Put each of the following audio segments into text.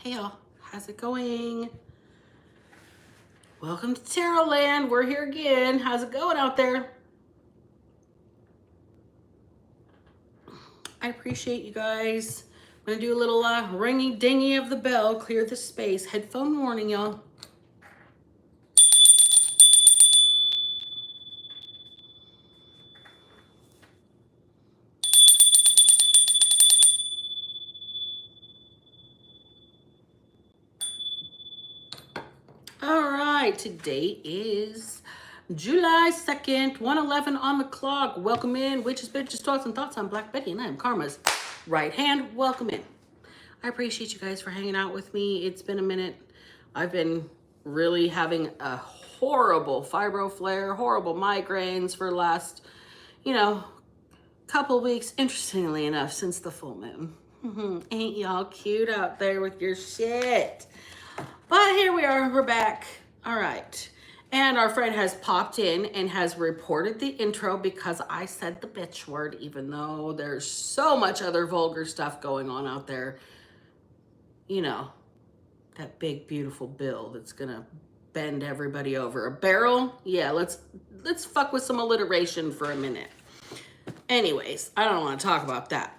Hey y'all, how's it going? Welcome to Tarot Land. We're here again. How's it going out there? I appreciate you guys. I'm gonna do a little ringy dingy of the bell, clear the space. Headphone warning, y'all. All right, today is July 2nd, 1:11 on the clock. Welcome in, witches, bitches, thoughts, and thoughts. I'm Black Betty, and I am Karma's right hand. Welcome in. I appreciate you guys for hanging out with me. It's been a minute. I've been really having a horrible fibro flare, horrible migraines for the last, couple weeks, interestingly enough, since the full moon. Ain't y'all cute out there with your shit? But here we are, we're back. All right. And our friend has popped in and has reported the intro because I said the bitch word, even though there's so much other vulgar stuff going on out there. You know, that big, beautiful bill that's gonna bend everybody over. A barrel? Yeah, let's fuck with some alliteration for a minute. Anyways, I don't want to talk about that.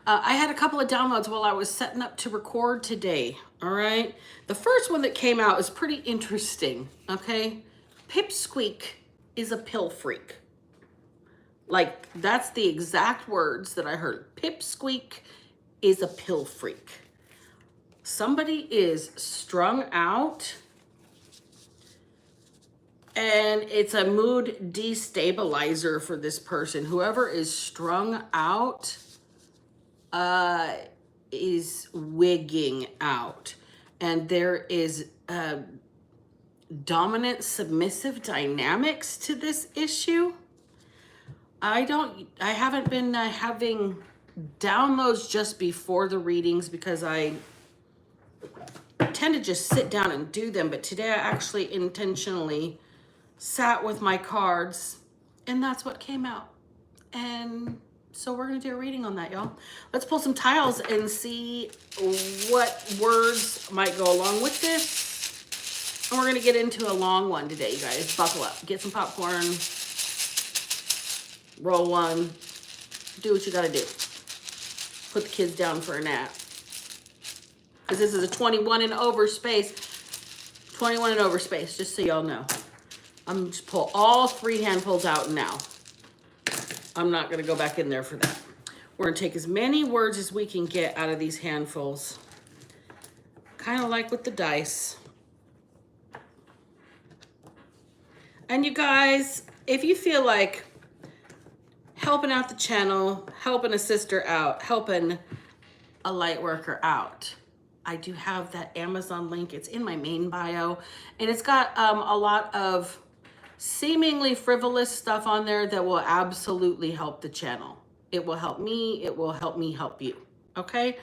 I had a couple of downloads while I was setting up to record today, all right? The first one that came out is pretty interesting, okay? Pipsqueak is a pill freak. Like, that's the exact words that I heard. Pipsqueak is a pill freak. Somebody is strung out, and it's a mood destabilizer for this person. Whoever is strung out is wigging out, and there is dominant submissive dynamics to this issue. I haven't been having downloads just before the readings because I tend to just sit down and do them, but today I actually intentionally sat with my cards, and that's what came out. And so we're gonna do a reading on that, y'all. Let's pull some tiles and see what words might go along with this. And we're gonna get into a long one today, you guys. Buckle up, get some popcorn, roll one, do what you gotta do. Put the kids down for a nap. Because this is a 21 and over space. 21 and over space, just so y'all know. I'm just pull all three handfuls out now. I'm not gonna go back in there for that. We're gonna take as many words as we can get out of these handfuls. Kind of like with the dice. And you guys, if you feel like helping out the channel, helping a sister out, helping a light worker out, I do have that Amazon link. It's in my main bio, and it's got a lot of seemingly frivolous stuff on there that will absolutely help the channel. It will help me. It will help me help you. Okay?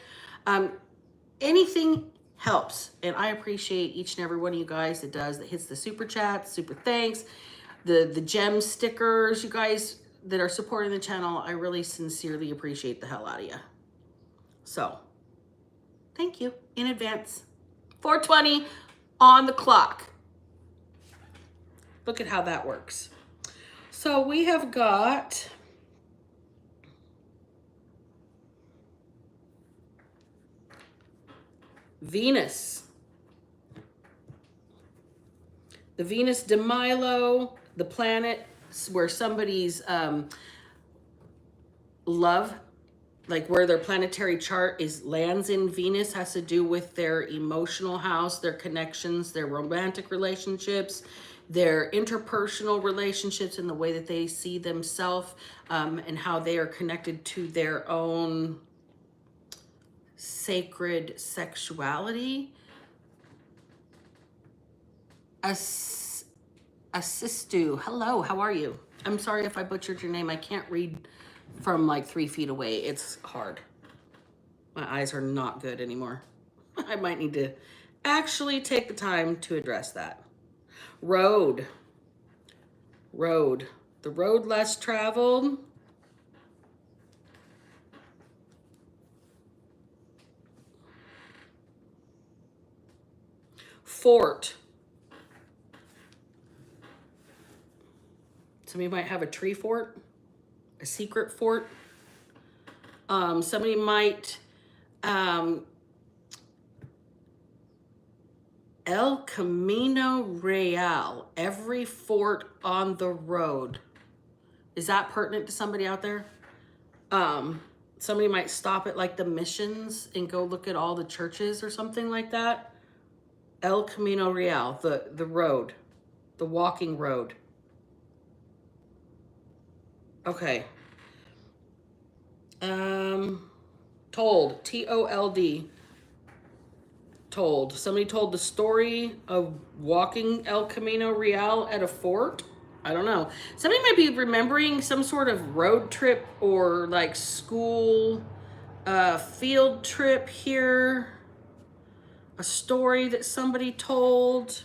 Anything helps, and I appreciate each and every one of you guys that does, that hits the super chats, super thanks, the gem stickers, you guys that are supporting the channel. I really sincerely appreciate the hell out of you. So, thank you in advance. 4:20 on the clock. Look at how that works. So we have got Venus. The Venus de Milo, the planet where somebody's love, like where their planetary chart lands in Venus, has to do with their emotional house, their connections, their romantic relationships, their interpersonal relationships, and the way that they see themselves, and how they are connected to their own sacred sexuality. Assistu, hello, how are you? I'm sorry if I butchered your name. I can't read from like 3 feet away. It's hard. My eyes are not good anymore. I might need to actually take the time to address that. Road. The road less traveled. Fort. Somebody might have a tree fort, a secret fort. Somebody might, El Camino Real, every fort on the road. Is that pertinent to somebody out there? Somebody might stop at like the missions and go look at all the churches or something like that. El Camino Real, the road, the walking road. Okay. Told, T-O-L-D. Told. Somebody told the story of walking El Camino Real at a fort. I don't know. Somebody might be remembering some sort of road trip or like school field trip here. A story that somebody told.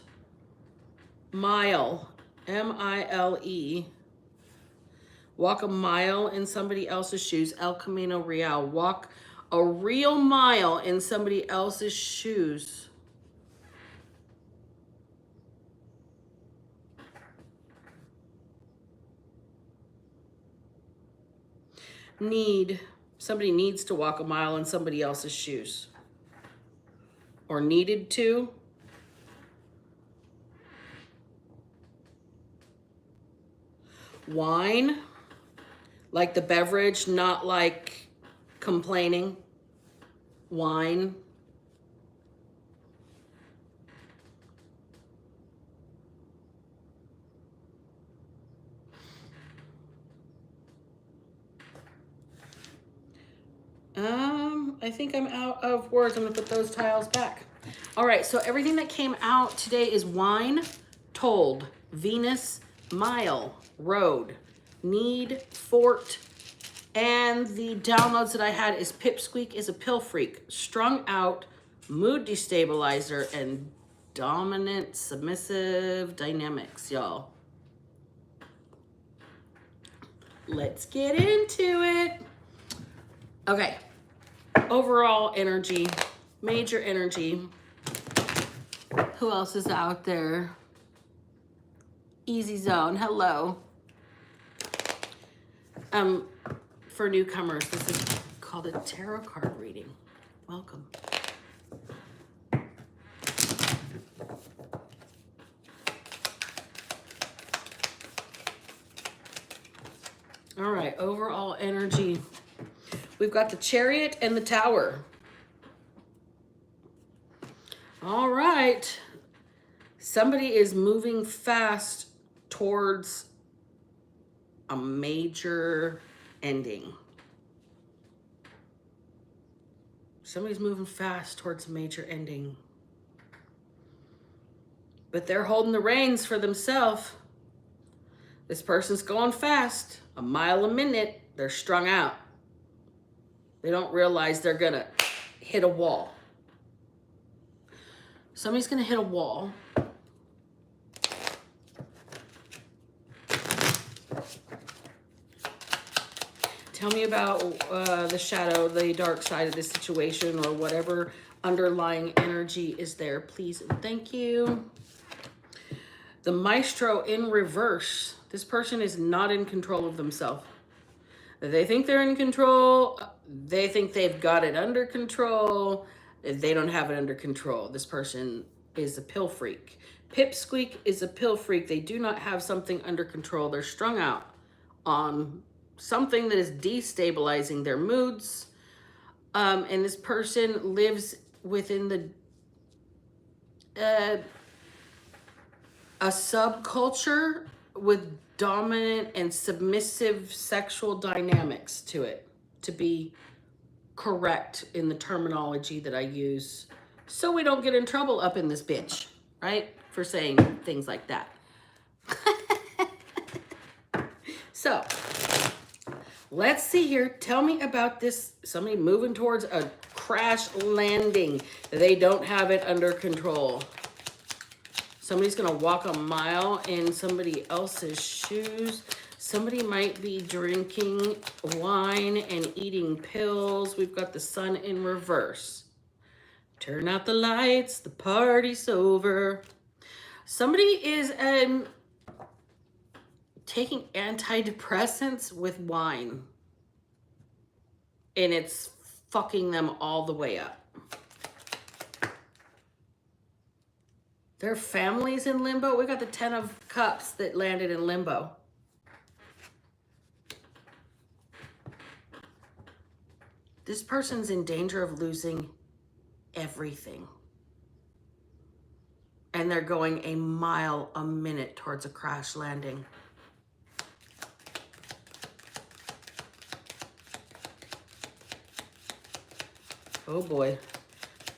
Mile. M-I-L-E. Walk a mile in somebody else's shoes. El Camino Real. Walk a real mile in somebody else's shoes. Need. Somebody needs to walk a mile in somebody else's shoes. Or needed to. Wine. Like the beverage, not like complaining. Wine. I think I'm out of words. I'm gonna put those tiles back. All right, so everything that came out today is wine, told, Venus, mile, road, need, fort, and the downloads that I had is Pipsqueak is a pill freak, strung out, mood destabilizer, and dominant submissive dynamics, y'all. Let's get into it. Okay, overall energy, major energy. Who else is out there? Easy Zone, hello. For newcomers, this is called a tarot card reading. Welcome. All right, overall energy. We've got the Chariot and the Tower. All right. Somebody is moving fast towards a major ending. Somebody's moving fast towards a major ending. But they're holding the reins for themselves. This person's going fast, a mile a minute. They're strung out. They don't realize they're gonna hit a wall. Somebody's gonna hit a wall. Tell me about the shadow, the dark side of this situation, or whatever underlying energy is there, please and thank you. The Maestro in reverse. This person is not in control of themselves. They think they're in control. They think they've got it under control. They don't have it under control. This person is a pill freak. Pipsqueak is a pill freak. They do not have something under control. They're strung out on something that is destabilizing their moods. And this person lives within a subculture with dominant and submissive sexual dynamics to it, to be correct in the terminology that I use, so we don't get in trouble up in this bitch, right? For saying things like that. So, let's see here. Tell me about this. Somebody moving towards a crash landing. They don't have it under control. Somebody's gonna walk a mile in somebody else's shoes. Somebody might be drinking wine and eating pills. We've got the Sun in reverse. Turn out the lights, the party's over. Somebody is taking antidepressants with wine. And it's fucking them all the way up. Their family's in limbo. We got the 10 of Cups that landed in limbo. This person's in danger of losing everything. And they're going a mile a minute towards a crash landing. Oh boy.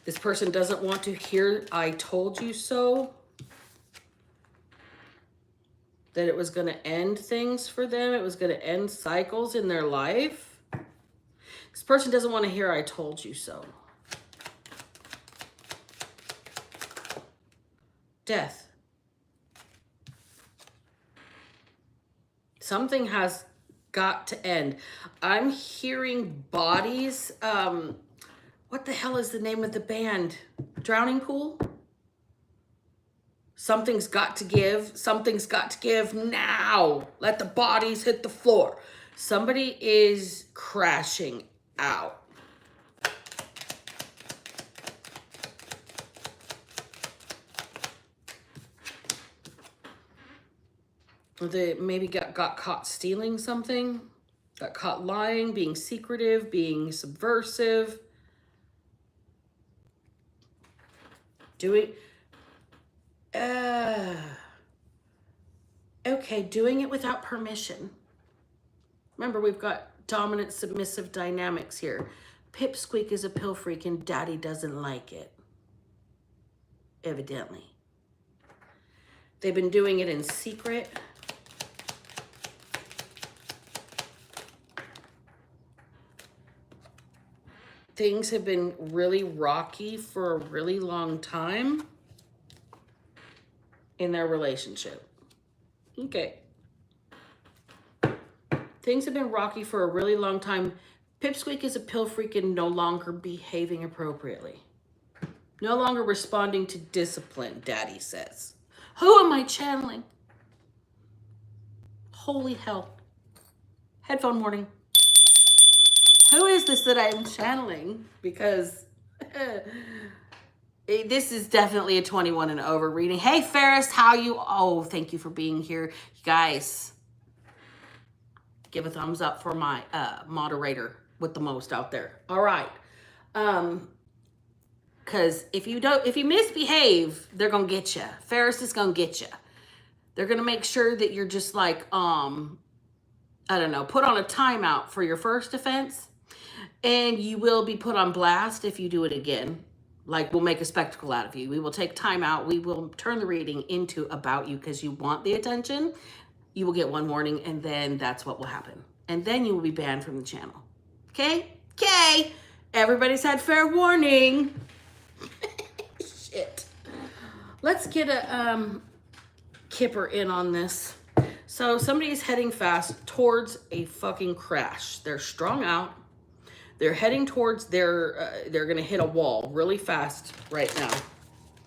This person doesn't want to hear, I told you so. That it was going to end things for them. It was going to end cycles in their life. This person doesn't want to hear, I told you so. Death. Something has got to end. I'm hearing bodies. What the hell is the name of the band? Drowning Pool? Something's got to give. Something's got to give now. Let the bodies hit the floor. Somebody is crashing out. They maybe got caught stealing something. Got caught lying, being secretive, being subversive. Doing it without permission. Remember, we've got dominant submissive dynamics here. Pipsqueak is a pill freak and daddy doesn't like it. Evidently. They've been doing it in secret. Things have been really rocky for a really long time in their relationship. Okay. Things have been rocky for a really long time. Pipsqueak is a pill freak and no longer behaving appropriately. No longer responding to discipline, daddy says. Who am I channeling? Holy hell. Headphone warning. Who is this that I'm channeling? Because this is definitely a 21 and over reading. Hey, Ferris, how you? Oh, thank you for being here. You guys, give a thumbs up for my moderator with the most out there. All right. Because if you misbehave, they're going to get you. Ferris is going to get you. They're going to make sure that you're just like, I don't know, put on a timeout for your first offense. And you will be put on blast if you do it again. Like, we'll make a spectacle out of you. We will take time out. We will turn the reading into about you because you want the attention. You will get one warning, and then that's what will happen. And then you will be banned from the channel. Okay? Okay. Everybody's had fair warning. Shit. Let's get a Kipper in on this. So somebody's heading fast towards a fucking crash. They're strung out. They're heading towards they're going to hit a wall really fast right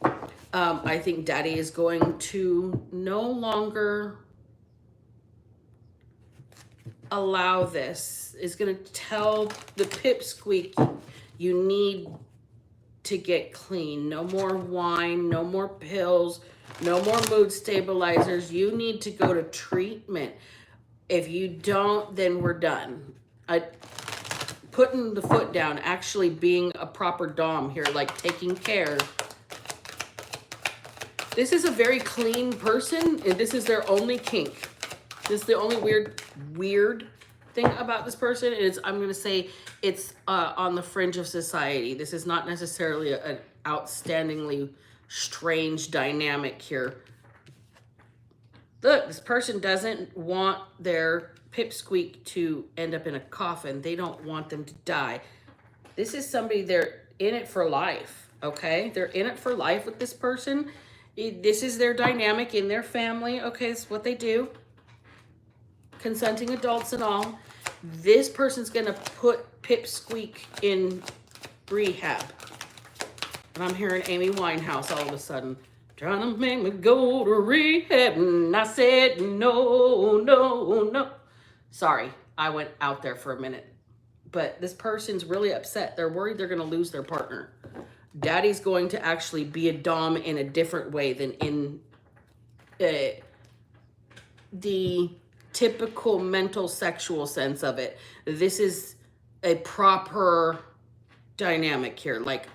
now. I think daddy is going to no longer allow this. Is going to tell the Pipsqueak, you need to get clean. No more wine, no more pills, no more mood stabilizers. You need to go to treatment. If you don't, then we're done. Putting the foot down, actually being a proper dom here, like taking care. This is a very clean person, and this is their only kink. This is the only weird thing about this person is, I'm going to say, it's on the fringe of society. This is not necessarily an outstandingly strange dynamic here. Look, this person doesn't want their Pipsqueak to end up in a coffin. They don't want them to die. This is somebody, they're in it for life, okay? They're in it for life with this person. This is their dynamic in their family, okay? It's what they do. Consenting adults and all. This person's gonna put Pipsqueak in rehab. And I'm hearing Amy Winehouse all of a sudden. Trying to make me go to rehab. And I said, no, no, no. Sorry, I went out there for a minute. But this person's really upset. They're worried they're going to lose their partner. Daddy's going to actually be a dom in a different way than in the typical mental sexual sense of it. This is a proper dynamic here. Like,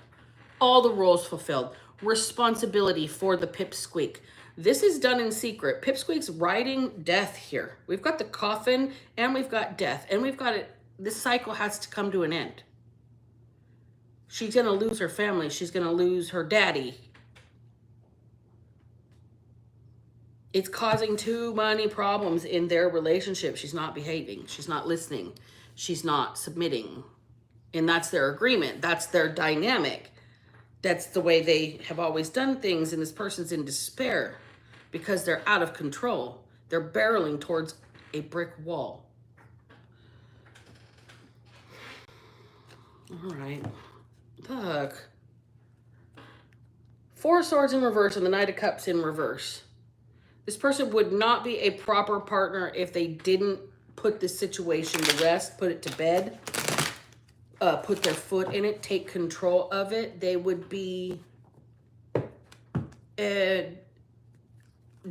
all the roles fulfilled. Responsibility for the Pipsqueak. This is done in secret. Pipsqueak's riding death here. We've got the coffin and we've got death. And we've got it. This cycle has to come to an end. She's going to lose her family. She's going to lose her daddy. It's causing too many problems in their relationship. She's not behaving. She's not listening. She's not submitting. And that's their agreement. That's their dynamic. That's the way they have always done things. And this person's in despair because they're out of control. They're barreling towards a brick wall. All right. Look. Four Swords in reverse and the Knight of Cups in reverse. This person would not be a proper partner if they didn't put this situation to rest, put it to bed, put their foot in it, take control of it. They would be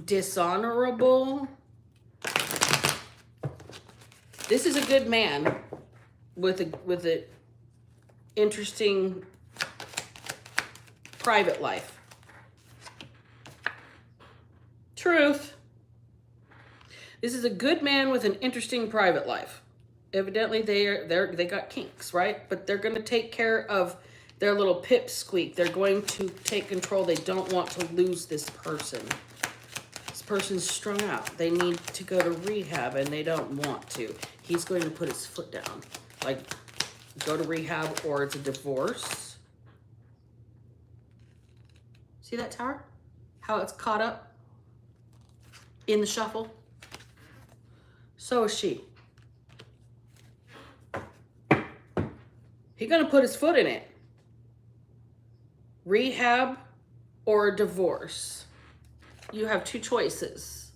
dishonorable. This is a good man with a interesting private life. Truth. This is a good man with an interesting private life. Evidently, they got kinks, right? But they're going to take care of their little Pipsqueak. They're going to take control. They don't want to lose this person. This person's strung out. They need to go to rehab, and they don't want to. He's going to put his foot down. Like, go to rehab, or it's a divorce. See that tower? How it's caught up in the shuffle? So is she. He's going to put his foot in it. Rehab or divorce. You have two choices.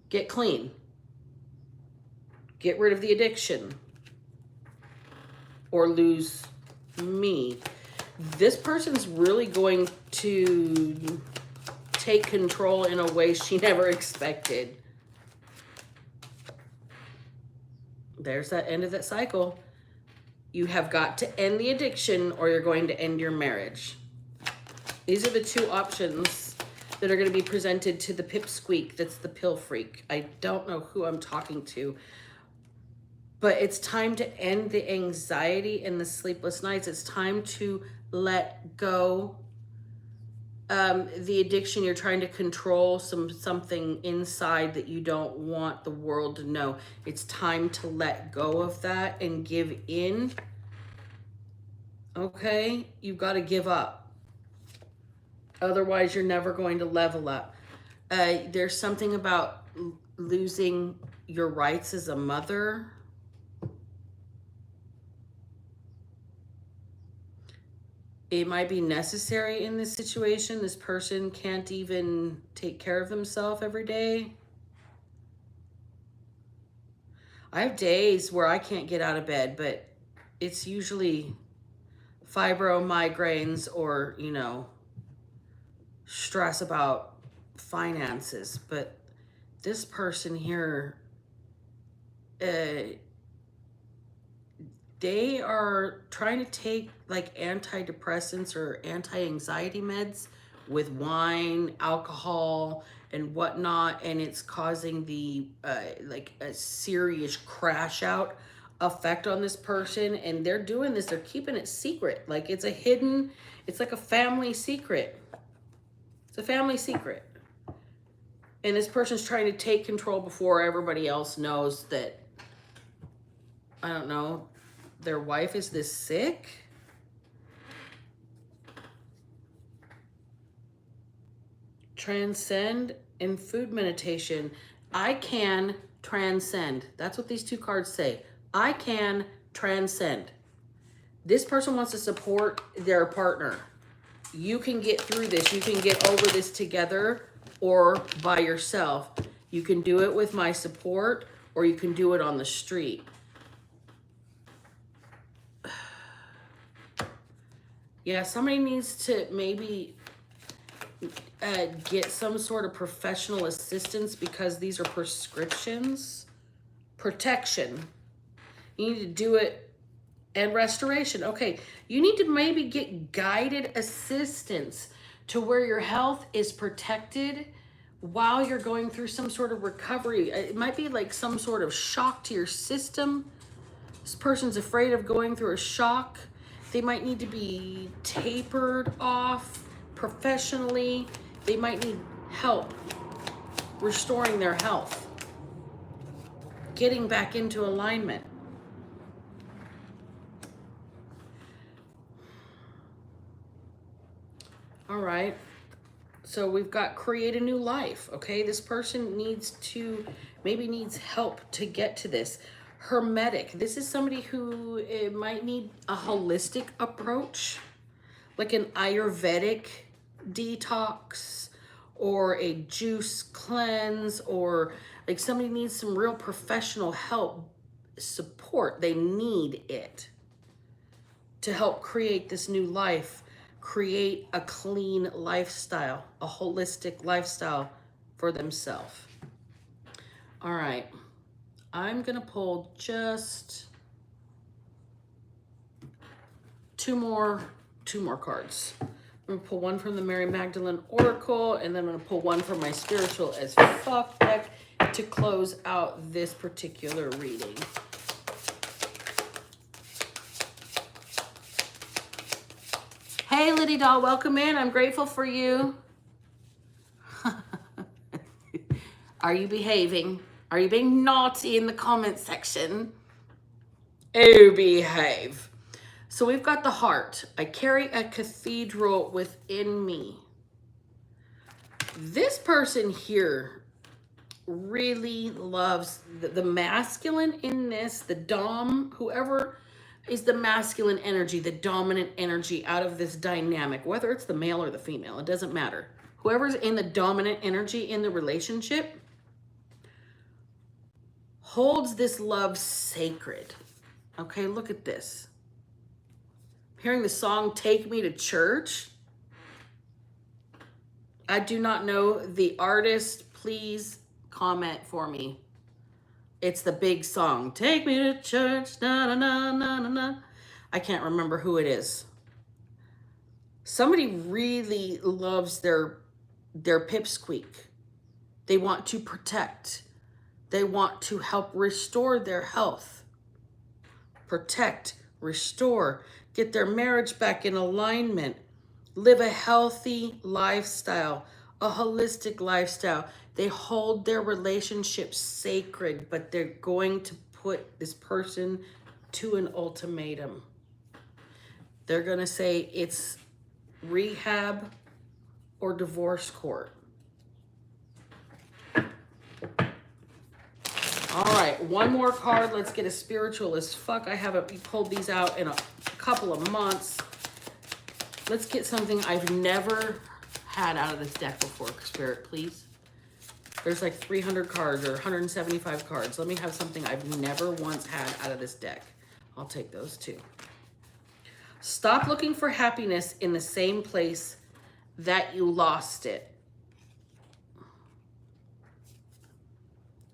Get clean. Get rid of the addiction. Or lose me. This person's really going to take control in a way she never expected. There's that end of that cycle. You have got to end the addiction or you're going to end your marriage. These are the two options that are going to be presented to the Pipsqueak. That's the pill freak. I don't know who I'm talking to, but it's time to end the anxiety and the sleepless nights. It's time to let go. The addiction, you're trying to control something inside that you don't want the world to know. It's time to let go of that and give in. Okay? You've got to give up. Otherwise, you're never going to level up. There's something about losing your rights as a mother. It might be necessary in this situation. This person can't even take care of themselves every day. I have days where I can't get out of bed, but it's usually fibromyalgias or, you know, stress about finances. But this person here, they are trying to take like antidepressants or anti-anxiety meds with wine, alcohol, and whatnot, and it's causing the like a serious crash out effect on this person. And they're doing this, they're keeping it secret. Like it's a hidden, it's like a family secret. It's a family secret. And this person's trying to take control before everybody else knows that, I don't know, their wife is this sick. Transcend and food meditation. I can transcend. That's what these two cards say. I can transcend. This person wants to support their partner. You can get through this. You can get over this together or by yourself. You can do it with my support, or you can do it on the street. Yeah, somebody needs to maybe get some sort of professional assistance, because these are prescriptions. Protection. You need to do it. And restoration. Okay, you need to maybe get guided assistance to where your health is protected while you're going through some sort of recovery. It might be like some sort of shock to your system. This person's afraid of going through a shock. They might need to be tapered off professionally. They might need help restoring their health, getting back into alignment. All right. So we've got create a new life. Okay. This person maybe needs help to get to this. Hermetic. This is somebody who might need a holistic approach, like an Ayurvedic detox or a juice cleanse, or like somebody needs some real professional help, support. They need it to help create this new life. Create a clean lifestyle, a holistic lifestyle for themselves. All right. I'm going to pull just two more cards. I'm going to pull one from the Mary Magdalene Oracle, and then I'm going to pull one from my Spiritual as Fuck deck to close out this particular reading. Hey, Liddy Doll, welcome in. I'm grateful for you. Are you behaving? Are you being naughty in the comment section? Oh, behave. So we've got the heart. I carry a cathedral within me. This person here really loves the masculine in this, the dom, whoever is the masculine energy, the dominant energy out of this dynamic, whether it's the male or the female, it doesn't matter. Whoever's in the dominant energy in the relationship holds this love sacred. Okay, look at this. I'm hearing the song Take Me to Church. I do not know the artist. Please comment for me. It's the big song. Take me to church. Na, na, na, na, na, na. I can't remember who it is. Somebody really loves their Pipsqueak. They want to protect. They want to help restore their health. Protect, restore, get their marriage back in alignment. Live a healthy lifestyle, a holistic lifestyle. They hold their relationship sacred, but they're going to put this person to an ultimatum. They're going to say it's rehab or divorce court. All right, one more card. Let's get a spiritual as fuck. I haven't pulled these out in a couple of months. Let's get something I've never had out of this deck before, Spirit, please. There's like 300 cards or 175 cards. Let me have something I've never once had out of this deck. I'll take those too. Stop looking for happiness in the same place that you lost it.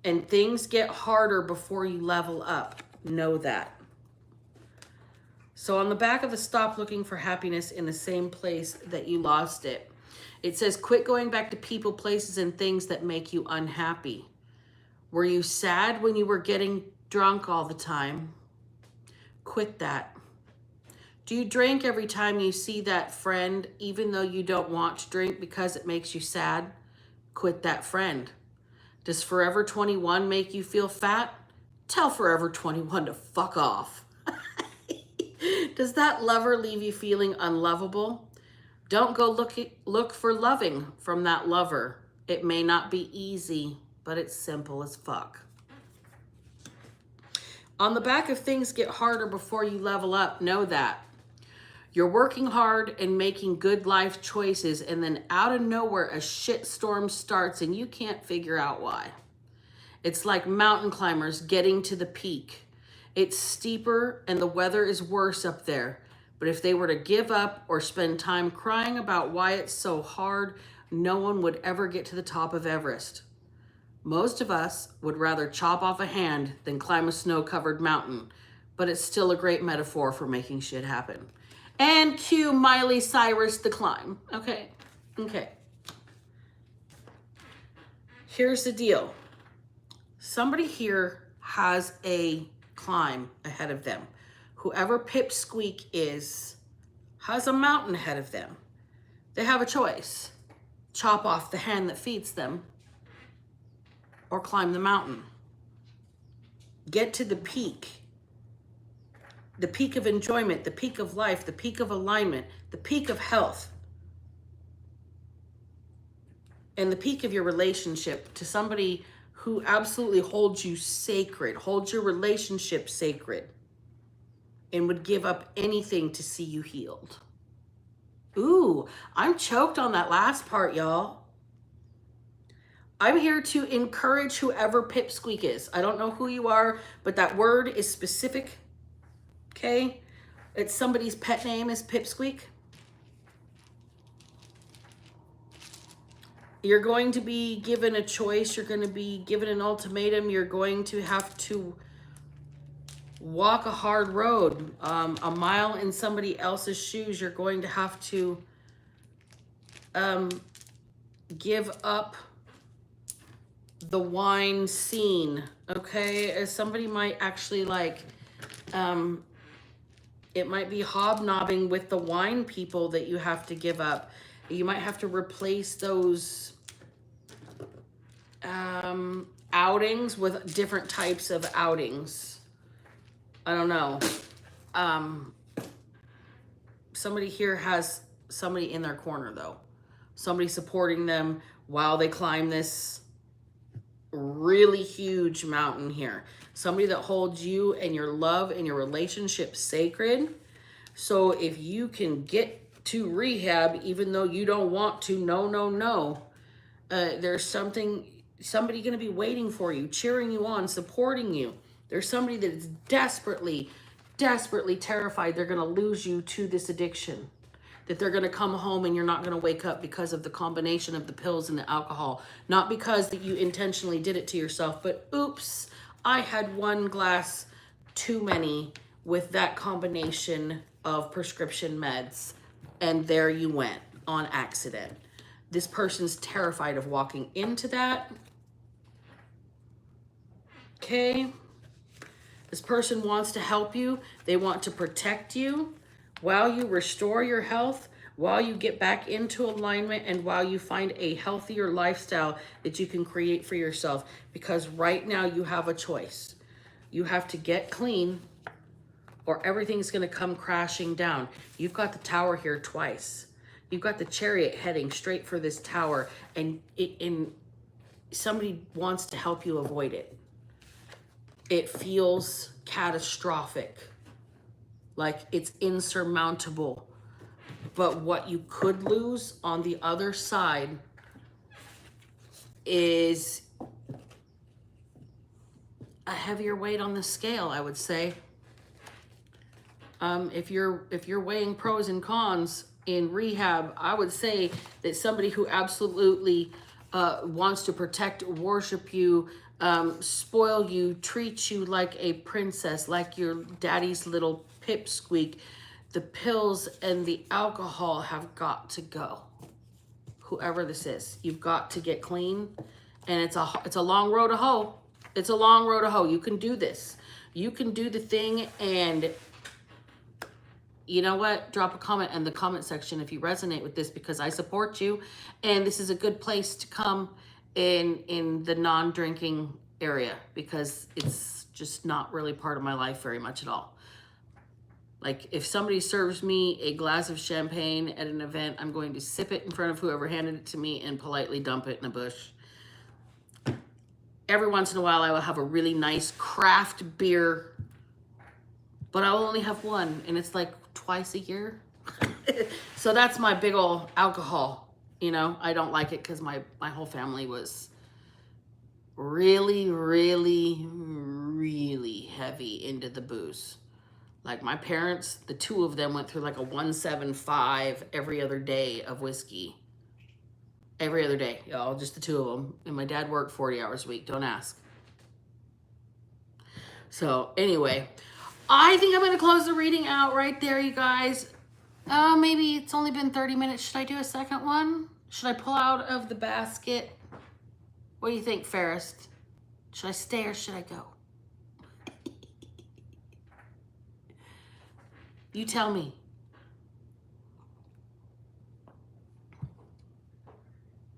And things get harder before you level up. Know that. So on the back of the stop looking for happiness in the same place that you lost it, it says, quit going back to people, places, and things that make you unhappy. Were you sad when you were getting drunk all the time? Quit that. Do you drink every time you see that friend, even though you don't want to drink because it makes you sad? Quit that friend. Does Forever 21 make you feel fat? Tell Forever 21 to fuck off. Does that lover leave you feeling unlovable? Don't go look for loving from that lover. It may not be easy, but it's simple as fuck. On the back of things get harder before you level up, know that. You're working hard and making good life choices, and then out of nowhere, a shit storm starts and you can't figure out why. It's like mountain climbers getting to the peak. It's steeper and the weather is worse up there. But if they were to give up or spend time crying about why it's so hard, no one would ever get to the top of Everest. Most of us would rather chop off a hand than climb a snow-covered mountain, but it's still a great metaphor for making shit happen. And cue Miley Cyrus The Climb. Okay. Here's the deal. Somebody here has a climb ahead of them. Whoever Pipsqueak is has a mountain ahead of them. They have a choice. Chop off the hand that feeds them or climb the mountain. Get to the peak of enjoyment, the peak of life, the peak of alignment, the peak of health, and the peak of your relationship to somebody who absolutely holds you sacred, holds your relationship sacred, and would give up anything to see you healed. Ooh, I'm choked on that last part, y'all. I'm here to encourage whoever Pipsqueak is. I don't know who you are, but that word is specific, okay? It's somebody's pet name is Pipsqueak. You're going to be given a choice. You're going to be given an ultimatum. You're going to have to walk a hard road, a mile in somebody else's shoes. You're going to have to give up the wine scene, okay? As somebody might actually like, it might be hobnobbing with the wine people that you have to give up. You might have to replace those outings with different types of outings. I don't know. Somebody here has somebody in their corner though. Somebody supporting them while they climb this really huge mountain here. Somebody that holds you and your love and your relationship sacred. So if you can get to rehab, even though you don't want to, no. There's somebody going to be waiting for you, cheering you on, supporting you. There's somebody that is desperately terrified they're going to lose you to this addiction. That they're going to come home and you're not going to wake up because of the combination of the pills and the alcohol. Not because that you intentionally did it to yourself, but oops, I had one glass too many with that combination of prescription meds. And there you went on accident. This person's terrified of walking into that. Okay. This person wants to help you. They want to protect you while you restore your health, while you get back into alignment, and while you find a healthier lifestyle that you can create for yourself. Because right now you have a choice. You have to get clean or everything's going to come crashing down. You've got the tower here twice. You've got the chariot heading straight for this tower, and somebody wants to help you avoid it. It feels catastrophic, like it's insurmountable. But what you could lose on the other side is a heavier weight on the scale, I would say. If you're weighing pros and cons in rehab, I would say that somebody who absolutely wants to protect, worship you, spoil you, treat you like a princess, like your daddy's little Pipsqueak, the pills and the alcohol have got to go. Whoever this is, you've got to get clean, and it's a long road to hoe. It's a long road to hoe. You can do this. You can do the thing, and you know what? Drop a comment in the comment section if you resonate with this, because I support you, and this is a good place to come in the non-drinking area, because it's just not really part of my life very much at all. Like, if somebody serves me a glass of champagne at an event, I'm going to sip it in front of whoever handed it to me and politely dump it in a bush. Every once in a while, I will have a really nice craft beer but I'll only have one, and it's like twice a year. So that's my big old alcohol. You know, I don't like it because my whole family was really, really, really heavy into the booze. Like my parents, the two of them went through like a 175 every other day of whiskey. Every other day, y'all, just the two of them. And my dad worked 40 hours a week, don't ask. So anyway, I think I'm gonna close the reading out right there, you guys. Maybe it's only been 30 minutes. Should I do a second one? Should I pull out of the basket? What do you think, Ferris? Should I stay or should I go? You tell me.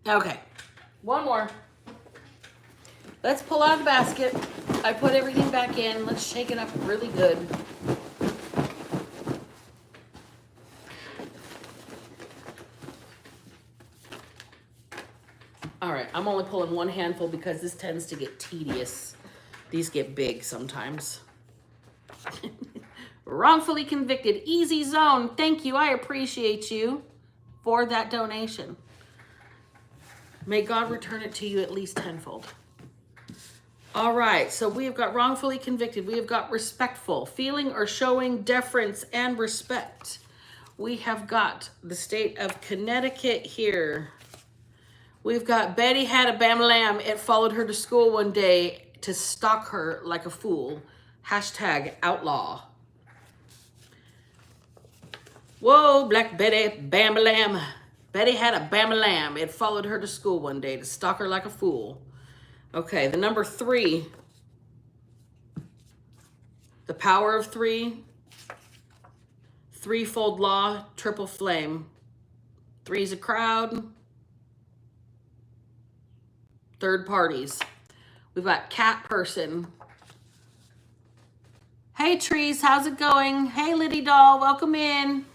Okay, one more. Let's pull out the basket. I put everything back in. Let's shake it up really good. All right, I'm only pulling one handful because this tends to get tedious. These get big sometimes. Wrongfully convicted, easy zone. Thank you, I appreciate you for that donation. May God return it to you at least tenfold. All right, so we have got wrongfully convicted. We have got respectful, feeling or showing deference and respect. We have got the state of Connecticut here. We've got Betty had a bam-lam. It followed her to school one day to stalk her like a fool. Hashtag outlaw. Whoa, Black Betty, bam-lam. Betty had a bam-lam. It followed her to school one day to stalk her like a fool. Okay, the number 3. The power of 3. Threefold law, triple flame. 3's a crowd. Third parties. We've got cat person. Hey Trees, how's it going? Hey Liddy doll, welcome in.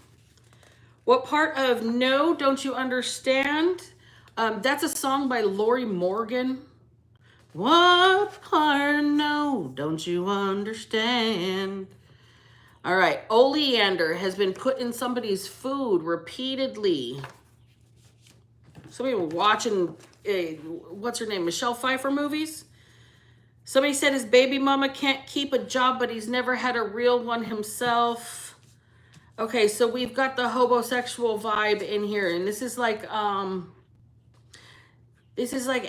What part of No Don't You Understand? That's a song by Lori Morgan. What part of No Don't You Understand? All right, oleander has been put in somebody's food repeatedly. Somebody watching, what's her name, Michelle Pfeiffer movies? Somebody said his baby mama can't keep a job, but he's never had a real one himself. Okay, so we've got the homosexual vibe in here, and this is like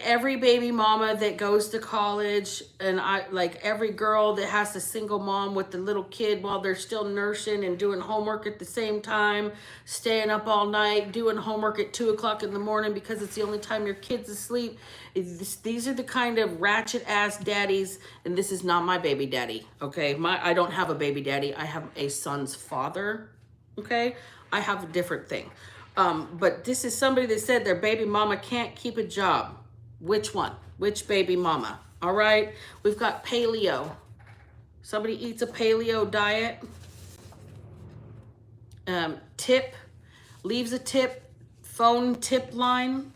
every baby mama that goes to college, and like every girl that has a single mom with the little kid while they're still nursing and doing homework at the same time, staying up all night, doing homework at 2 o'clock in the morning because it's the only time your kid's asleep. These are the kind of ratchet ass daddies, and this is not my baby daddy, okay? I don't have a baby daddy. I have a son's father, okay? I have a different thing. But this is somebody that said their baby mama can't keep a job. Which one? Which baby mama? All right. We've got paleo. Somebody eats a paleo diet. Tip. Leaves a tip. Phone tip line.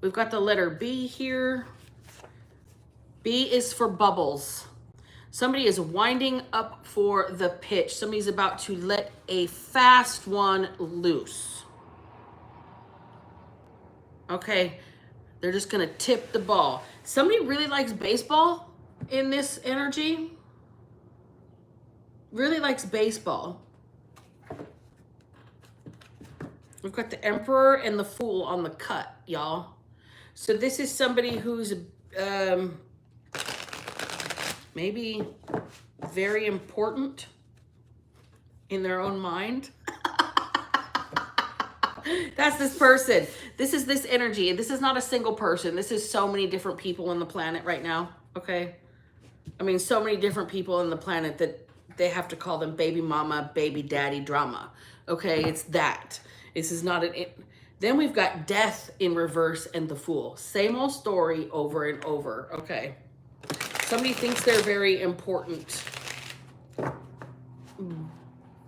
We've got the letter B here. B is for bubbles. Somebody is winding up for the pitch. Somebody's about to let a fast one loose. Okay, they're just gonna tip the ball. Somebody really likes baseball in this energy. Really likes baseball. We've got the Emperor and the Fool on the cut, y'all. So this is somebody who's maybe very important in their own mind. That's this person. This is this energy. This is not a single person. This is so many different people on the planet right now, okay? I mean, so many different people on the planet that they have to call them baby mama, baby daddy drama, okay? It's that. This is not an... Then we've got Death in reverse and the Fool. Same old story over and over, okay? Somebody thinks they're very important,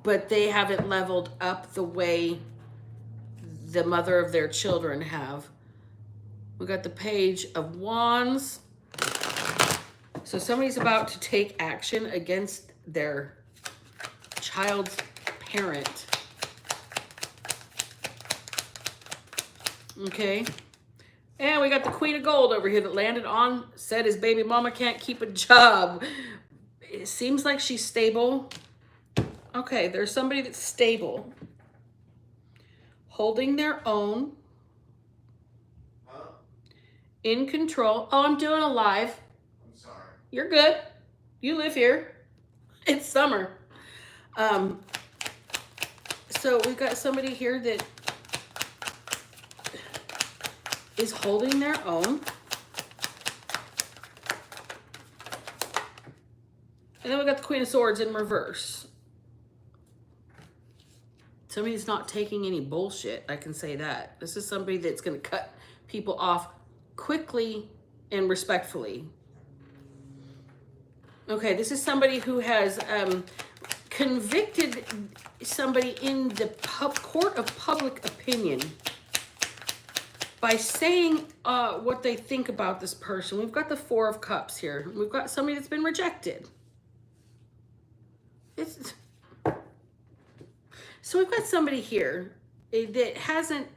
but they haven't leveled up the way the mother of their children have. We got the Page of Wands. So somebody's about to take action against their child's parent. Okay. And we got the Queen of Gold over here that landed on, said his baby mama can't keep a job. It seems like she's stable. Okay, there's somebody that's stable. Holding their own. In control. Oh, I'm doing a live. I'm sorry. You're good. You live here. It's summer. So we've got somebody here that is holding their own. And then we got the Queen of Swords in reverse. Somebody's not taking any bullshit, I can say that. This is somebody that's going to cut people off quickly and respectfully. Okay, this is somebody who has convicted somebody in the court of public opinion by saying what they think about this person. We've got the Four of Cups here. We've got somebody that's been rejected. So we've got somebody here that hasn't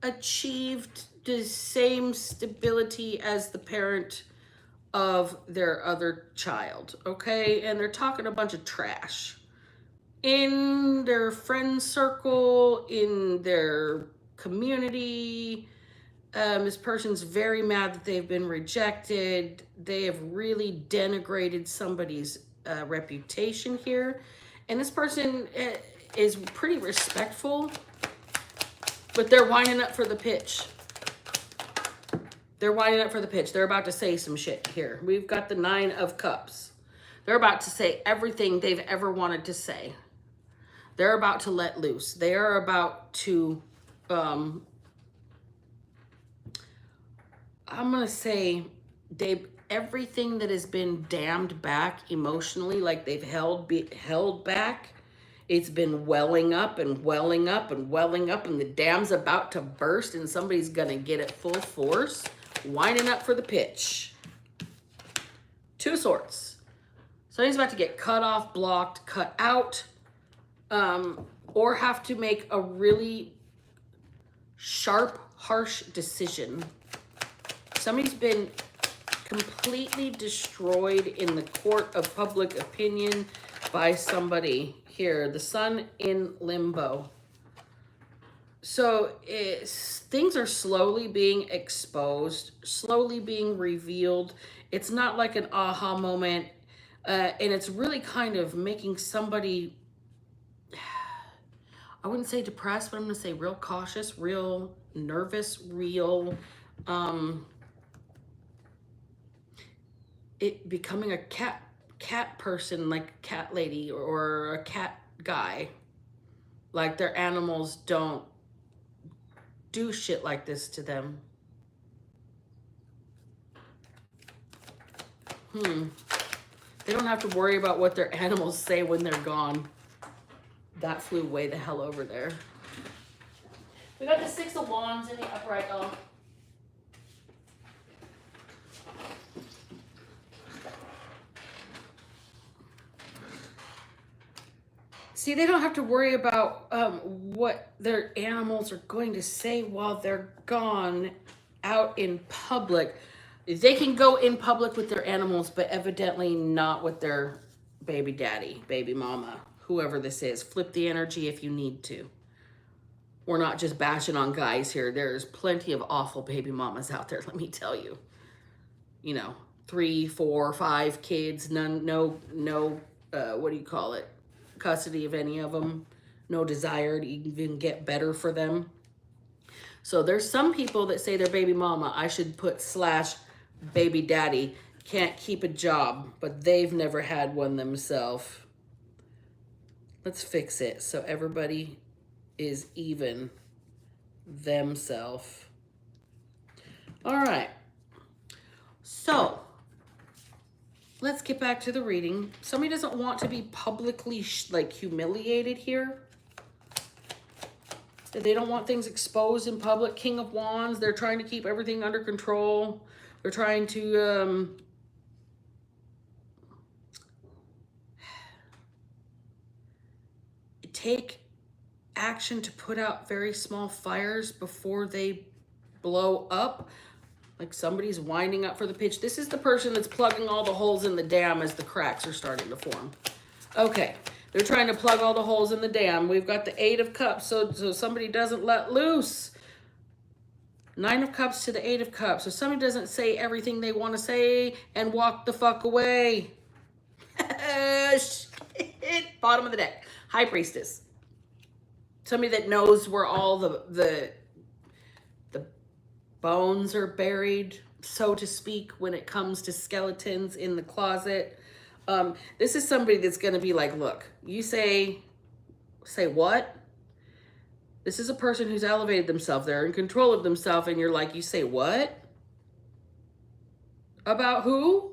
achieved the same stability as the parent of their other child, okay? And they're talking a bunch of trash in their friend circle, in their community. This person's very mad that they've been rejected. They have really denigrated somebody's reputation here. And this person is pretty respectful, but they're winding up for the pitch. They're winding up for the pitch. They're about to say some shit here. We've got the Nine of Cups. They're about to say everything they've ever wanted to say. They're about to let loose. They are about to, I'm going to say, everything that has been dammed back emotionally, like they've held back, it's been welling up and welling up and welling up, and the dam's about to burst, and somebody's going to get it full force, winding up for the pitch. Two of Swords. Somebody's about to get cut off, blocked, cut out, or have to make a really sharp, harsh decision. Somebody's been completely destroyed in the court of public opinion by somebody here. The Sun in limbo. So things are slowly being exposed, slowly being revealed. It's not like an aha moment. And it's really kind of making somebody, I wouldn't say depressed, but I'm going to say real cautious, real nervous, real, it becoming a cat person, like a cat lady or a cat guy. Like their animals don't do shit like this to them. They don't have to worry about what their animals say when they're gone. That flew way the hell over there. We got the Six of Wands in the upright, though. See, they don't have to worry about what their animals are going to say while they're gone out in public. They can go in public with their animals, but evidently not with their baby daddy, baby mama, whoever this is. Flip the energy if you need to. We're not just bashing on guys here. There's plenty of awful baby mamas out there, let me tell you. You know, 3, 4, 5 kids, no, what do you call it? Custody of any of them, no desire to even get better for them. So there's some people that say their baby mama, I should put / baby daddy, can't keep a job, but they've never had one themselves. Let's fix it so everybody is even themselves. All right. So let's get back to the reading. Somebody doesn't want to be publicly humiliated here. They don't want things exposed in public. King of Wands, they're trying to keep everything under control. They're trying to take action to put out very small fires before they blow up. Like somebody's winding up for the pitch. This is the person that's plugging all the holes in the dam as the cracks are starting to form. Okay, they're trying to plug all the holes in the dam. We've got the 8 of Cups, so somebody doesn't let loose. 9 of Cups to the 8 of Cups. So somebody doesn't say everything they want to say and walk the fuck away. Shit. Bottom of the deck. High Priestess. Somebody that knows where all the bones are buried, so to speak, when it comes to skeletons in the closet. This is somebody that's going to be like, look, you say what? This is a person who's elevated themselves. They're in control of themselves. And you're like, you say what? About who?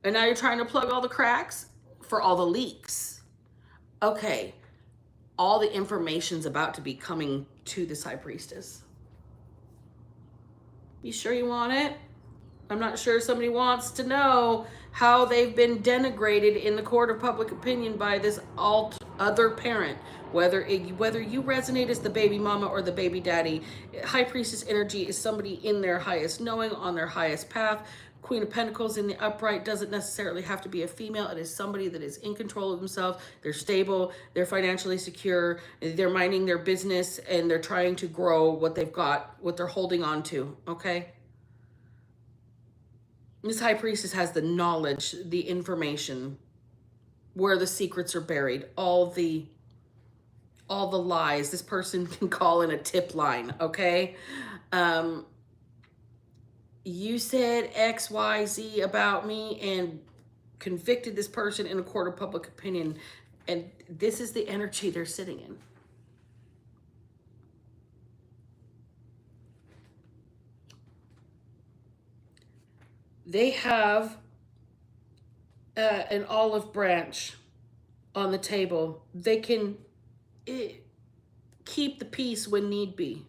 And now you're trying to plug all the cracks for all the leaks. Okay. All the information's about to be coming to this High Priestess. You sure you want it? I'm not sure somebody wants to know how they've been denigrated in the court of public opinion by this other parent. Whether you resonate as the baby mama or the baby daddy, High Priestess energy is somebody in their highest knowing, on their highest path. Queen of Pentacles in the upright doesn't necessarily have to be a female. It is somebody that is in control of themselves. They're stable. They're financially secure. They're minding their business, and they're trying to grow what they've got, what they're holding on to, okay? This High Priestess has the knowledge, the information, where the secrets are buried, all the lies. This person can call in a tip line, okay? You said X, Y, Z about me and convicted this person in a court of public opinion. And this is the energy they're sitting in. They have an olive branch on the table. They can keep the peace when need be.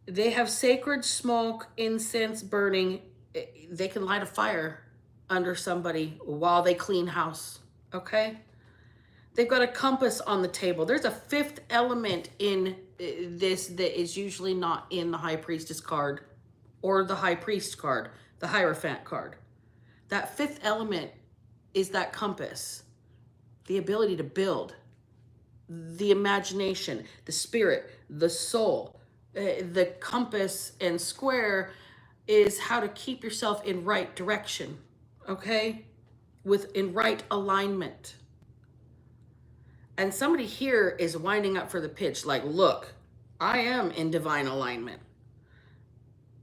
They have sacred smoke, incense burning. They can light a fire under somebody while they clean house, okay? They've got a compass on the table. There's a 5th element in this that is usually not in the High Priestess card or the High Priest card, the Hierophant card. That 5th element is that compass, the ability to build, the imagination, the spirit, the soul. The compass and square is how to keep yourself in right direction, okay? In right alignment. And somebody here is winding up for the pitch like, look, I am in divine alignment.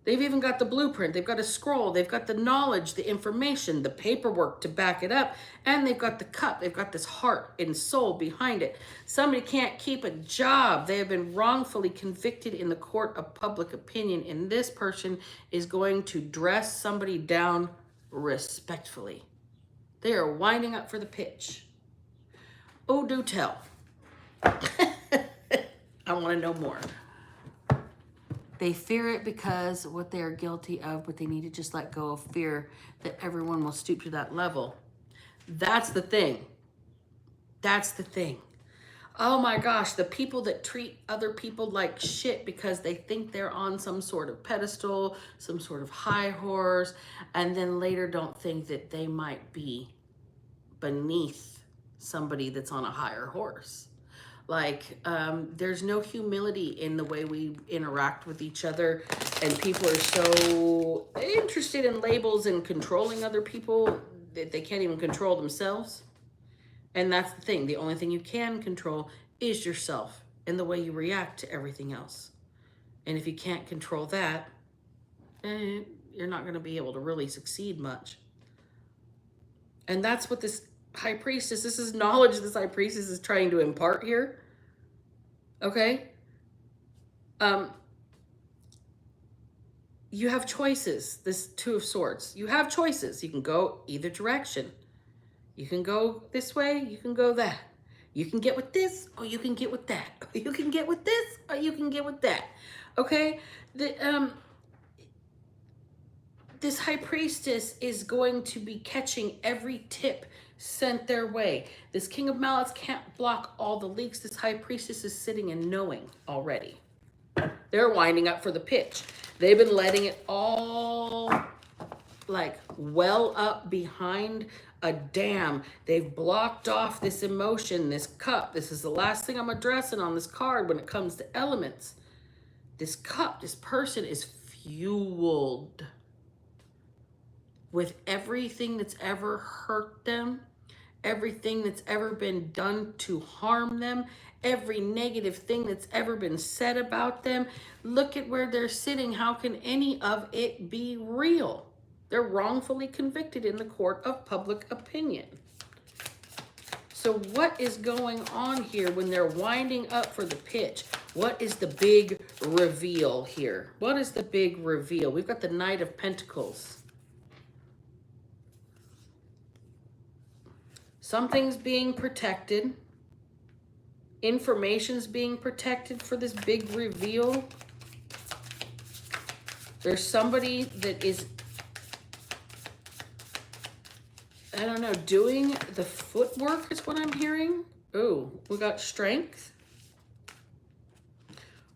They've even got the blueprint. They've got a scroll. They've got the knowledge, the information, the paperwork to back it up. And they've got the cup. They've got this heart and soul behind it. Somebody can't keep a job. They have been wrongfully convicted in the court of public opinion. And this person is going to dress somebody down respectfully. They are winding up for the pitch. Oh, do tell. I want to know more. They fear it because what they are guilty of, but they need to just let go of fear that everyone will stoop to that level. That's the thing. That's the thing. Oh my gosh, the people that treat other people like shit because they think they're on some sort of pedestal, some sort of high horse, and then later don't think that they might be beneath somebody that's on a higher horse. Like, there's no humility in the way we interact with each other. And people are so interested in labels and controlling other people that they can't even control themselves. And that's the thing. The only thing you can control is yourself and the way you react to everything else. And if you can't control that, you're not going to be able to really succeed much. And that's what this High Priestess, this is knowledge this High Priestess is trying to impart here. Okay? You have choices, this Two of Swords. You have choices. You can go either direction. You can go this way, you can go that. You can get with this, or you can get with that. You can get with this, or you can get with that. Okay? This High Priestess is going to be catching every tip sent their way. This King of Mallets can't block all the leaks. This High Priestess is sitting and knowing already. They're winding up for the pitch. They've been letting it all like well up behind a dam. They've blocked off this emotion, this cup. This is the last thing I'm addressing on this card when it comes to elements. This cup, this person is fueled with everything that's ever hurt them, everything that's ever been done to harm them, every negative thing that's ever been said about them. Look at where they're sitting. How can any of it be real? They're wrongfully convicted in the court of public opinion. So what is going on here when they're winding up for the pitch? What is the big reveal here? What is the big reveal? We've got the Knight of Pentacles. Something's being protected. Information's being protected for this big reveal. There's somebody that is, I don't know, doing the footwork is what I'm hearing. Ooh, we got Strength.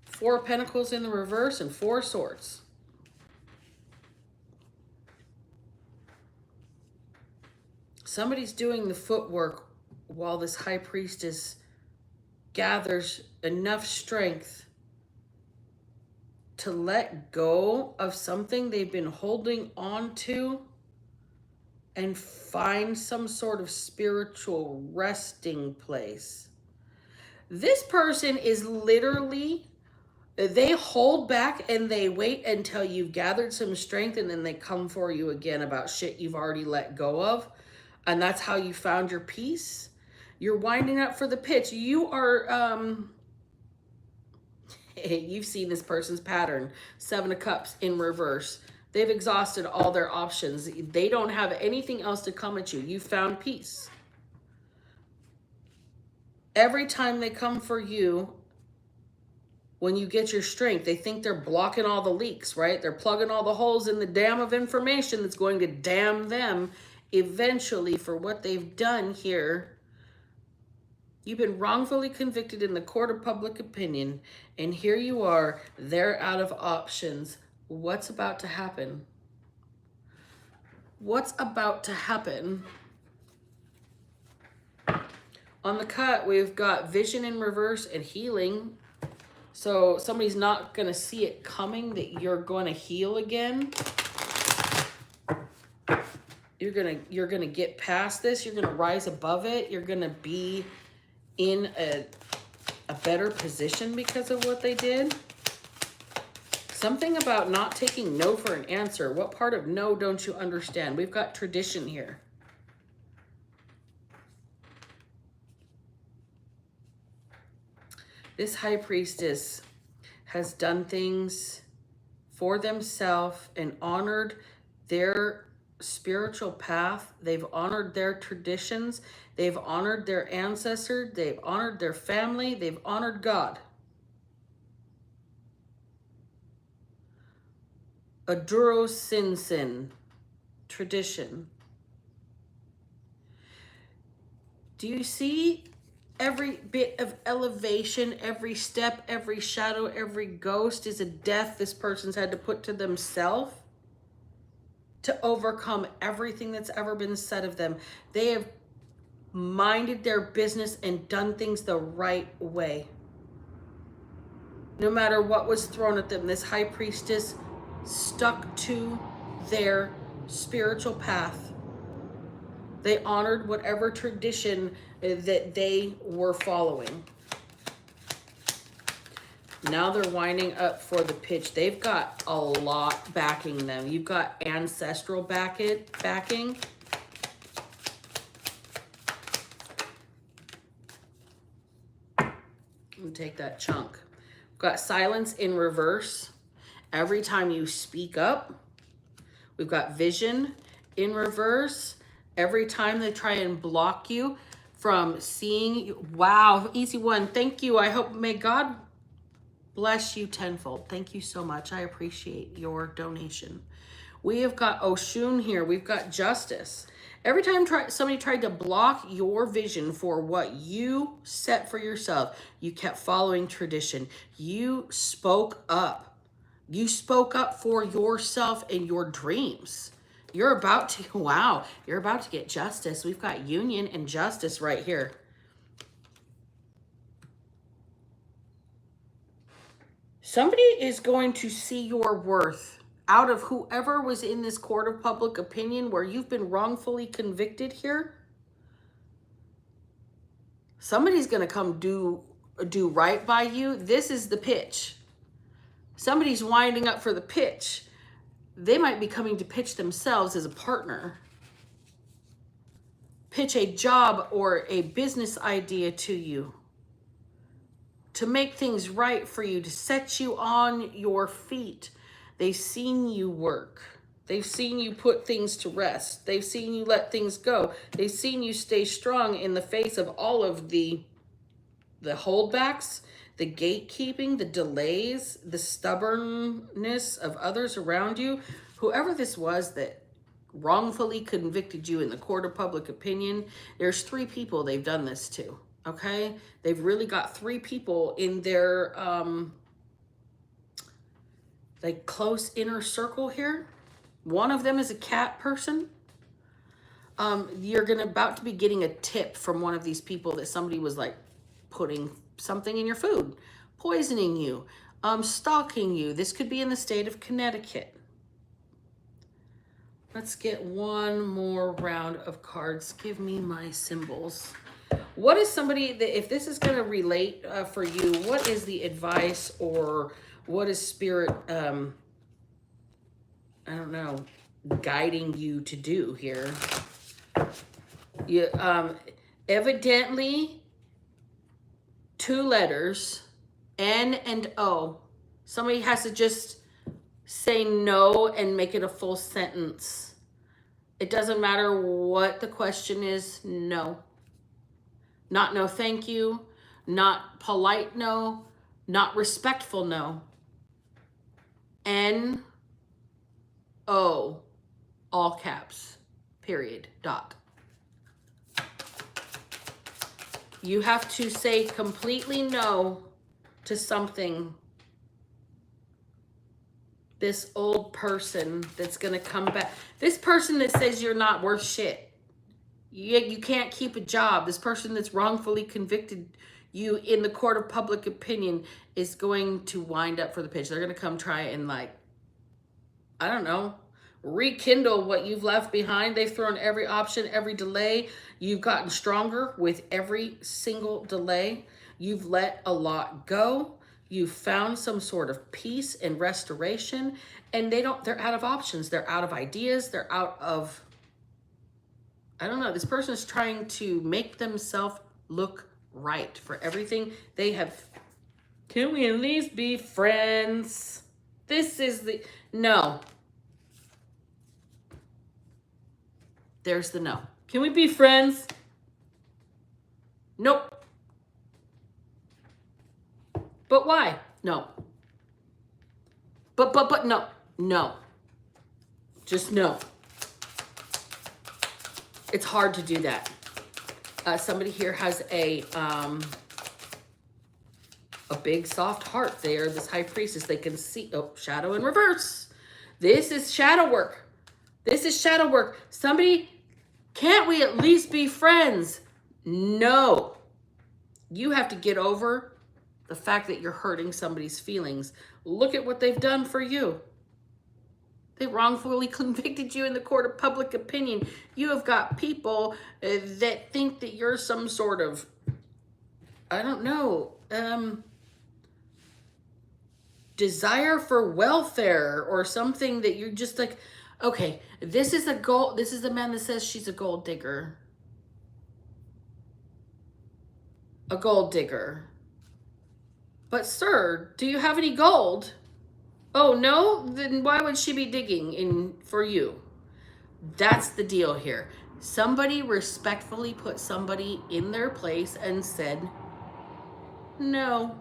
4 of Pentacles in the reverse and 4 Swords. Somebody's doing the footwork while this High Priestess gathers enough strength to let go of something they've been holding on to and find some sort of spiritual resting place. This person is literally, they hold back and they wait until you've gathered some strength, and then they come for you again about shit you've already let go of. And that's how you found your peace. You're winding up for the pitch. You are, you've seen this person's pattern. 7 of Cups in reverse. They've exhausted all their options. They don't have anything else to come at you. You found peace. Every time they come for you, when you get your strength, they think they're blocking all the leaks, right? They're plugging all the holes in the dam of information that's going to damn them eventually for what they've done here. You've been wrongfully convicted in the court of public opinion, and here you are, they're out of options. What's about to happen? What's about to happen? On the cut, we've got Vision in reverse and Healing. So somebody's not going to see it coming that you're going to heal again. You're going to get past this. You're going to rise above it. You're going to be in a better position because of what they did. Something about not taking no for an answer. What part of no don't you understand? We've got tradition here. This High Priestess has done things for themselves and honored their spiritual path. They've honored their traditions. They've honored their ancestors. They've honored their family. They've honored God. Aduro Sin, tradition. Do you see every bit of elevation, every step, every shadow, every ghost is a death this person's had to put to themselves to overcome everything that's ever been said of them? They have minded their business and done things the right way. No matter what was thrown at them, this High Priestess stuck to their spiritual path. They honored whatever tradition that they were following. Now they're winding up for the pitch. They've got a lot backing them. You've got ancestral backing. Let me take that chunk. We've got silence in reverse. Every time you speak up. We've got vision in reverse. Every time they try and block you from seeing you. Wow, easy one. Thank you. I hope, may God bless you tenfold. Thank you so much. I appreciate your donation. We have got Oshun here. We've got justice. Every time somebody tried to block your vision for what you set for yourself, you kept following tradition. You spoke up. You spoke up for yourself and your dreams. You're about to, wow, you're about to get justice. We've got union and justice right here. Somebody is going to see your worth out of whoever was in this court of public opinion where you've been wrongfully convicted here. Somebody's going to come do right by you. This is the pitch. Somebody's winding up for the pitch. They might be coming to pitch themselves as a partner. Pitch a job or a business idea to you. To make things right for you, to set you on your feet. They've seen you work. They've seen you put things to rest. They've seen you let things go. They've seen you stay strong in the face of all of the holdbacks, the gatekeeping, the delays, the stubbornness of others around you. Whoever this was that wrongfully convicted you in the court of public opinion, there's 3 people they've done this to, okay? They've really got 3 people in their like close inner circle here. One of them is a cat person. You're about to be getting a tip from one of these people that somebody was like putting something in your food, poisoning you, stalking you. This could be in the state of Connecticut. Let's get one more round of cards. Give me my symbols. What is somebody that, if this is going to relate for you, what is the advice or what is spirit, I don't know, guiding you to do here? You, evidently, 2 letters, N and O. Somebody has to just say no and make it a full sentence. It doesn't matter what the question is, no. Not no thank you, not polite no, not respectful no. N, O, all caps, period, dot. You have to say completely no to something. This old person that's going to come back. This person that says you're not worth shit. You can't keep a job. This person that's wrongfully convicted you in the court of public opinion is going to wind up for the pitch. They're going to come try and, like, I don't know, rekindle what you've left behind. They've thrown every option, every delay. You've gotten stronger with every single delay. You've let a lot go. You've found some sort of peace and restoration, and they're out of options. They're out of ideas. They're out of, I don't know. This person is trying to make themselves look right for everything they have. Can we at least be friends? This is the, no. There's the no. Can we be friends? Nope. But why? No. But no. No. Just no. It's hard to do that. Somebody here has a big soft heart. They are this high priestess. They can see, oh, shadow in reverse. This is shadow work. This is shadow work. Somebody, can't we at least be friends? No. You have to get over the fact that you're hurting somebody's feelings. Look at what they've done for you. They wrongfully convicted you in the court of public opinion. You have got people that think that you're some sort of, I don't know, desire for welfare or something that you're just like, okay, this is the man that says she's a gold digger. A gold digger. But sir, do you have any gold? Oh, no? Then why would she be digging in for you? That's the deal here. Somebody respectfully put somebody in their place and said no.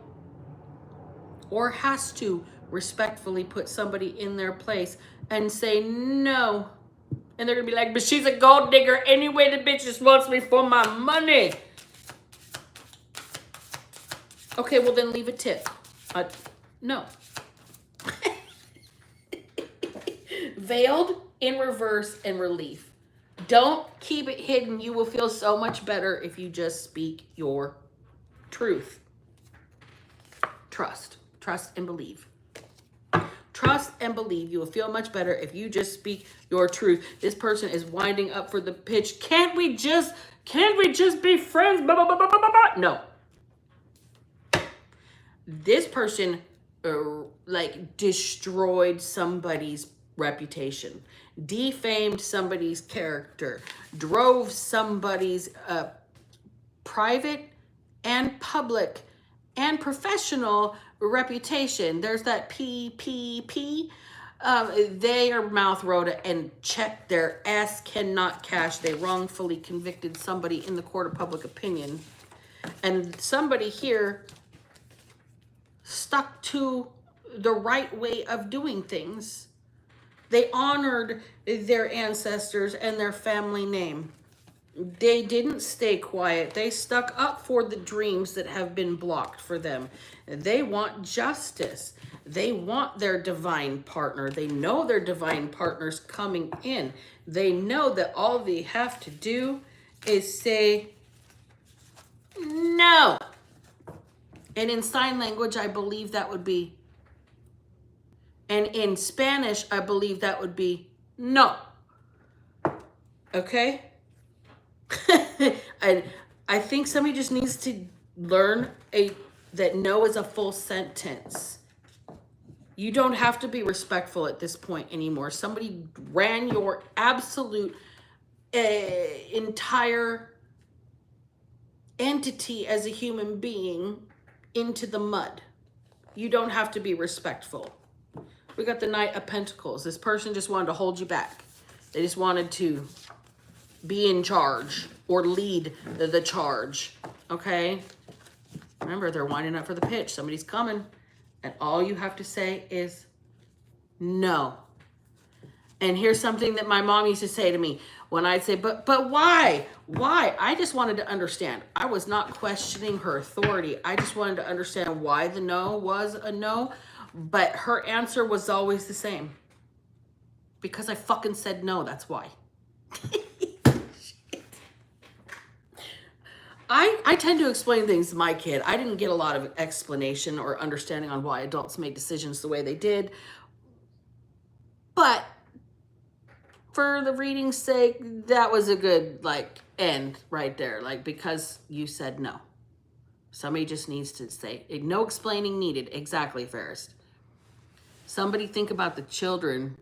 Or has to respectfully put somebody in their place and say no. And they're going to be like, but she's a gold digger anyway. The bitch just wants me for my money. Okay, well then leave a tip. No. Veiled, in reverse, and relief. Don't keep it hidden. You will feel so much better if you just speak your truth. Trust and believe. Trust and believe. You will feel much better if you just speak your truth. This person is winding up for the pitch. Can't we just be friends? Blah, blah, blah, blah, blah, blah. No. This person destroyed somebody's reputation, defamed somebody's character, drove somebody's private and public and professional reputation. There's that PPP. They are mouth rota and check their ass cannot cash. They wrongfully convicted somebody in the court of public opinion. And somebody here stuck to the right way of doing things. They honored their ancestors and their family name. They didn't stay quiet. They stuck up for the dreams that have been blocked for them. They want justice. They want their divine partner. They know their divine partner's coming in. They know that all they have to do is say no. And in sign language, I believe that would be, and in Spanish, I believe that would be no. Okay? I think somebody just needs to learn that no is a full sentence. You don't have to be respectful at this point anymore. Somebody ran your absolute entire entity as a human being into the mud. You don't have to be respectful. We got the Knight of Pentacles. This person just wanted to hold you back. They just wanted to be in charge or lead the charge. Okay? Remember, they're winding up for the pitch. Somebody's coming. And all you have to say is no. And here's something that my mom used to say to me when I'd say, but why? Why? I just wanted to understand. I was not questioning her authority. I just wanted to understand why the no was a no. But her answer was always the same. Because I fucking said no, that's why. I tend to explain things to my kid. I didn't get a lot of explanation or understanding on why adults made decisions the way they did. But for the reading's sake, that was a good end right there. Because you said no. Somebody just needs to say, no explaining needed. Exactly, Ferris. Somebody think about the children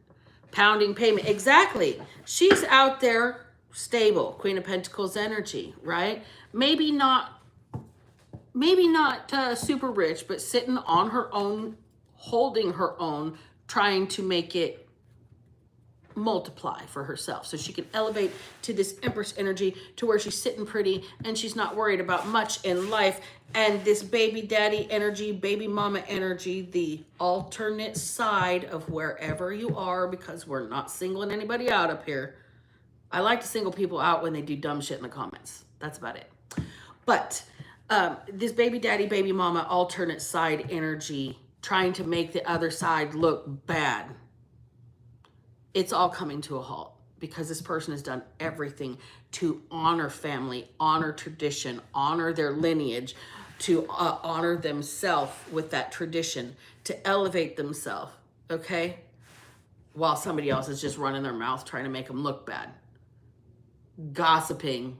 pounding payment. Exactly. She's out there stable. Queen of Pentacles energy, right? Maybe not super rich, but sitting on her own, holding her own, trying to make it multiply for herself so she can elevate to this Empress energy to where she's sitting pretty and she's not worried about much in life. And this baby daddy energy, baby mama energy, the alternate side of wherever you are, because we're not singling anybody out up here. I like to single people out when they do dumb shit in the comments. That's about it. But this baby daddy, baby mama, alternate side energy, trying to make the other side look bad. It's all coming to a halt because this person has done everything to honor family, honor tradition, honor their lineage, to honor themselves with that tradition, to elevate themselves, okay? While somebody else is just running their mouth trying to make them look bad. Gossiping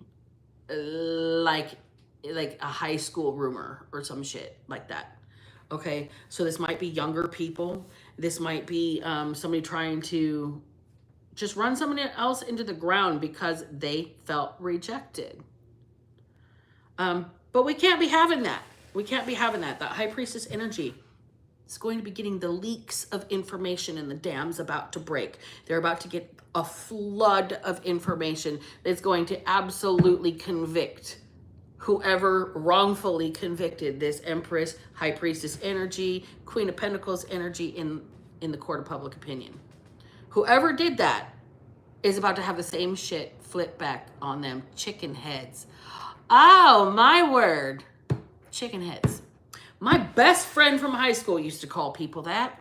like a high school rumor or some shit like that. Okay, so this might be younger people. This might be somebody trying to just run somebody else into the ground because they felt rejected. But we can't be having that. We can't be having that. That High Priestess energy is going to be getting the leaks of information, and the dam's about to break. They're about to get a flood of information that's going to absolutely convict whoever wrongfully convicted this Empress, High Priestess energy, Queen of Pentacles energy in the court of public opinion. Whoever did that is about to have the same shit flip back on them. Chicken heads. Oh, my word. Chicken heads. My best friend from high school used to call people that.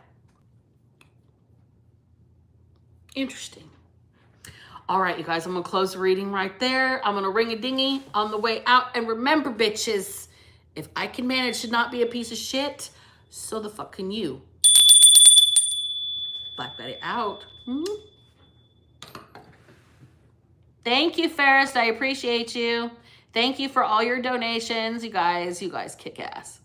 Interesting. All right, you guys, I'm going to close the reading right there. I'm going to ring a dingy on the way out. And remember, bitches, if I can manage to not be a piece of shit, so the fuck can you. Black Betty out. Thank you, Ferris. I appreciate you. Thank you for all your donations. You guys kick ass.